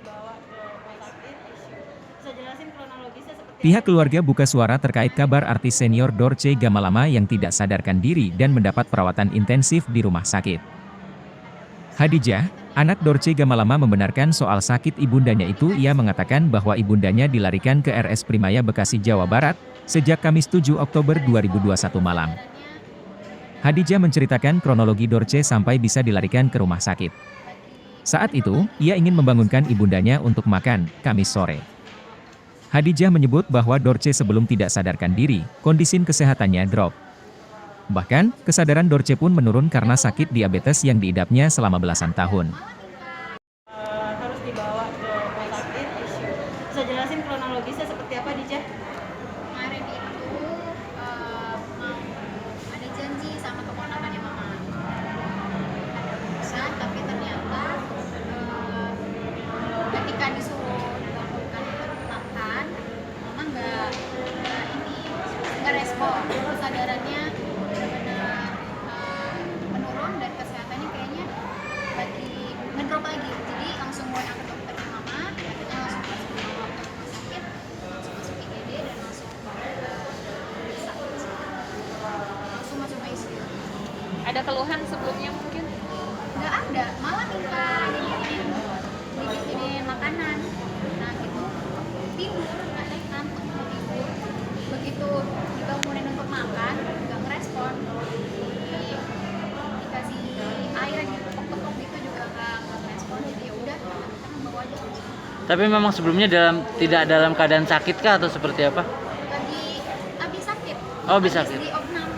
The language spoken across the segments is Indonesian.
dibawa ke rumah sakit ICU. Bisa jelasin kronologisnya seperti Pihak apa? keluarga buka suara terkait kabar artis senior Dorce Gamalama yang tidak sadarkan diri dan mendapat perawatan intensif di rumah sakit. Hadijah, anak Dorce Gamalama membenarkan soal sakit ibundanya itu. Ia mengatakan bahwa ibundanya dilarikan ke RS Primaya Bekasi, Jawa Barat, sejak Kamis 7 Oktober 2021 malam. Hadijah menceritakan kronologi Dorce sampai bisa dilarikan ke rumah sakit. Saat itu, ia ingin membangunkan ibundanya untuk makan, Kamis sore. Hadijah menyebut bahwa Dorce sebelum tidak sadarkan diri, kondisi kesehatannya drop. Bahkan, kesadaran Dorce pun menurun karena sakit diabetes yang diidapnya selama belasan tahun. Harus dibawa ke rumah sakit ICU. Bisa jelasin kronologisnya seperti apa, Dijah? Kemarin itu mau ada janji sama keponakannya mama, ada urusan, tapi ternyata ketika disuruh dilakukan makan, mama nggak respon. Kesadarannya benar-benar menurun dan kesehatannya kayaknya lagi ngedrop lagi. Jadi langsung WA ke dokternya mama, akhirnya langsung masuk ke rumah sakit, langsung masuk IGD dan langsung periksa, langsung masuk ICU. Ada keluhan sebelumnya mungkin? Nggak ada, malah minta dibikinin makanan. Nah gitu, tidur, ngantuk mau tidur. Begitu dibangunin untuk makan, nggak ngerespon. Dikasih air gitu, pokok-pokok gitu juga nggak ngerespon. Jadi ya udah, kita bawa aja langsung. Tapi memang sebelumnya tidak dalam keadaan sakit kah atau seperti apa? Habis sakit. Oh, habis sakit. Di opnam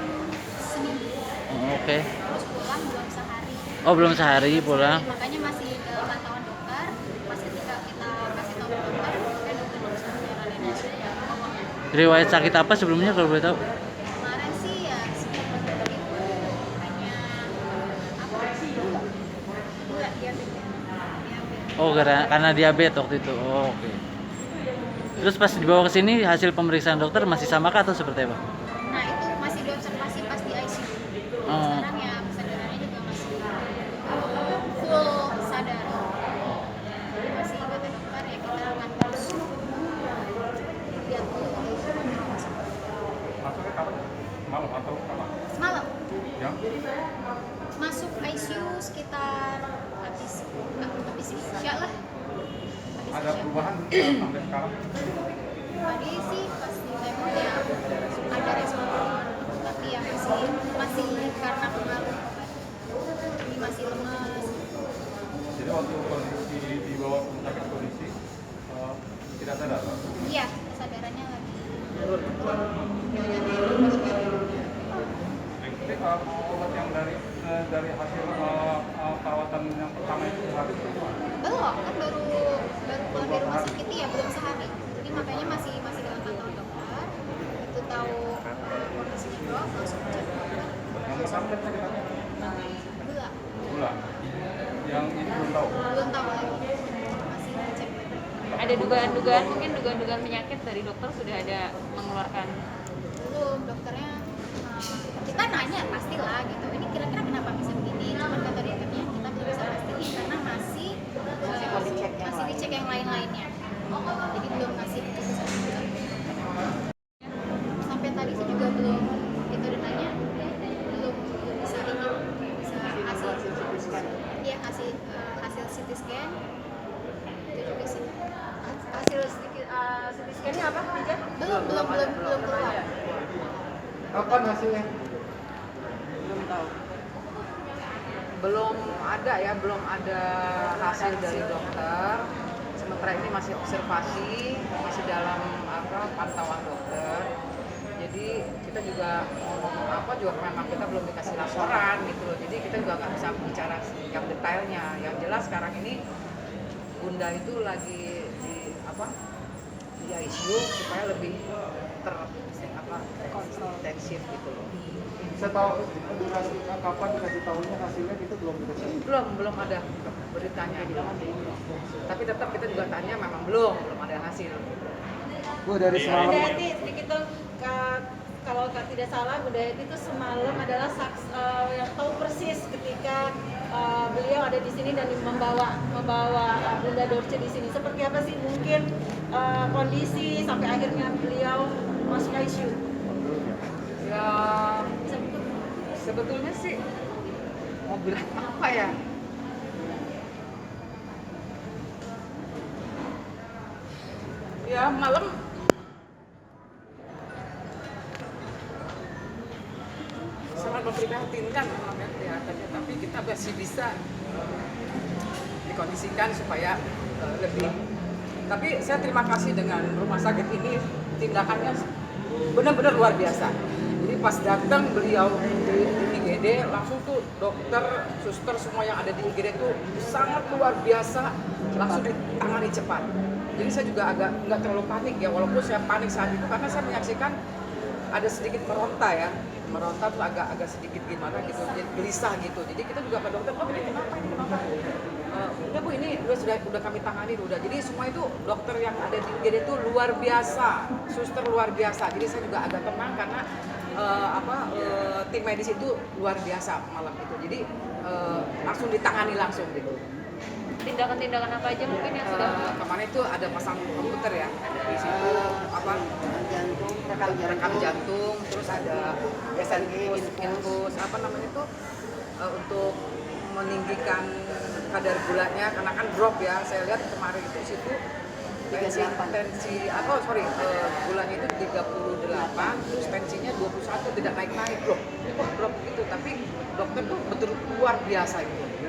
seminggu. Oh, oke. Terus pulang belum sehari. Oh, belum sehari pulang. Makanya masih dalam pantauan dokter. Pas ketika kita kasih tahu ke dokter, kan dokter langsung nyaranin Riwayat sakit apa sebelumnya kalau boleh tahu? kemarin sih ya sekitar itu hanya apa gula diabetes. Oh, karena diabetes waktu itu. Oh, oke. Terus pas dibawa ke sini hasil pemeriksaan dokter masih sama kah atau seperti apa? Nah itu masih diobservasi pas di ICU. Oh. Sekarang ya kesadarannya juga masih full sadar. Masih kata dokter ya kita akan terus lihat dulu. Masuknya kapan? Malam atau kapan? Semalam Ya? masuk ICU sekitar habis isya lah. Ada perubahan sampai sekarang? Tadi sih pas di tembok ya ada respon, tapi ya masih karena pengaruh obat. Jadi masih lemas. Jadi waktu kondisi dibawa ke rumah sakit kondisi tidak sadar? Iya, kesadarannya lagi. Jadi obat yang dari hasil perawatan yang pertama itu habis belum? Belum, kan baru pulang dari rumah sakit ya belum sehari. Jadi makanya masih dalam pantauan dokter. Itu tahu kondisi drop langsung cek dokter. Yang pertama kan sakit apa? Gula Gula. Yang ini belum tahu? belum tahu lagi. Masih cek. Ada dugaan-dugaan, mungkin dugaan-dugaan penyakit dari dokter sudah ada mengeluarkan? Belum, dokternya kita nanya pastilah gitu. Ini kira-kira kenapa bisa begini? Cuman kata dokternya kita belum bisa pastiin karena masih dicek yang lain-lainnya. Jadi belum ngasih keputusan. Sampai tadi sih juga belum itu ditanya belum bisa hasil CT scan itu juga sih Hasil CT scan-nya apa, Dijah? belum keluar. Kapan hasilnya? Belum tahu. Belum ada hasil dari dokter. Sementara ini masih observasi, masih dalam pantauan dokter. Jadi kita juga memang kita belum dikasih laporan gitu loh. Jadi kita juga nggak bisa bicara yang detailnya. Yang jelas sekarang ini Bunda itu lagi di ICU supaya lebih intensif gitu loh. Bisa tahu kapan dikasih tahunya hasilnya itu belum dikasih? Belum ada beritanya. Tapi tetap kita juga tanya memang belum ada hasil. Bu dari Bunda semalam. Yati, sedikit dong, kalau tidak salah Bunda Yati itu semalam adalah yang tahu persis ketika beliau ada di sini dan membawa Bunda Dorce di sini. Seperti apa sih mungkin kondisi sampai akhirnya beliau masuk ICU? Ya sebetulnya sih mau bilang apa ya? Ya malam sangat memprihatinkan memang kelihatannya, tapi kita masih bisa dikondisikan supaya lebih. Tapi saya terima kasih dengan rumah sakit ini, tindakannya benar-benar luar biasa. Jadi pas datang beliau di IGD, langsung tuh dokter, suster semua yang ada di IGD itu sangat luar biasa, langsung ditangani cepat. Jadi saya juga agak nggak terlalu panik ya, walaupun saya panik saat itu karena saya menyaksikan ada sedikit meronta ya, meronta tuh agak sedikit gimana gitu, jadi gelisah gitu. Jadi kita juga ke dokter, oh ini kenapa, ini kenapa? Udah Bu, ini udah kami tangani udah. Jadi semua itu dokter yang ada di IGD itu luar biasa, suster luar biasa. Jadi saya juga agak tenang karena tim medis itu luar biasa malam itu. Jadi langsung ditangani langsung gitu. Tindakan-tindakan apa aja mungkin yang sudah Kemarin itu ada pasang komputer ya di situ, rekam jantung, terus ada infus apa namanya itu untuk meninggikan kadar gulanya karena kan drop ya. Saya lihat kemarin itu situ gulanya itu 38, terus tensinya 21, tidak naik-naik, drop gitu. Tapi dokter tuh betul luar biasa itu.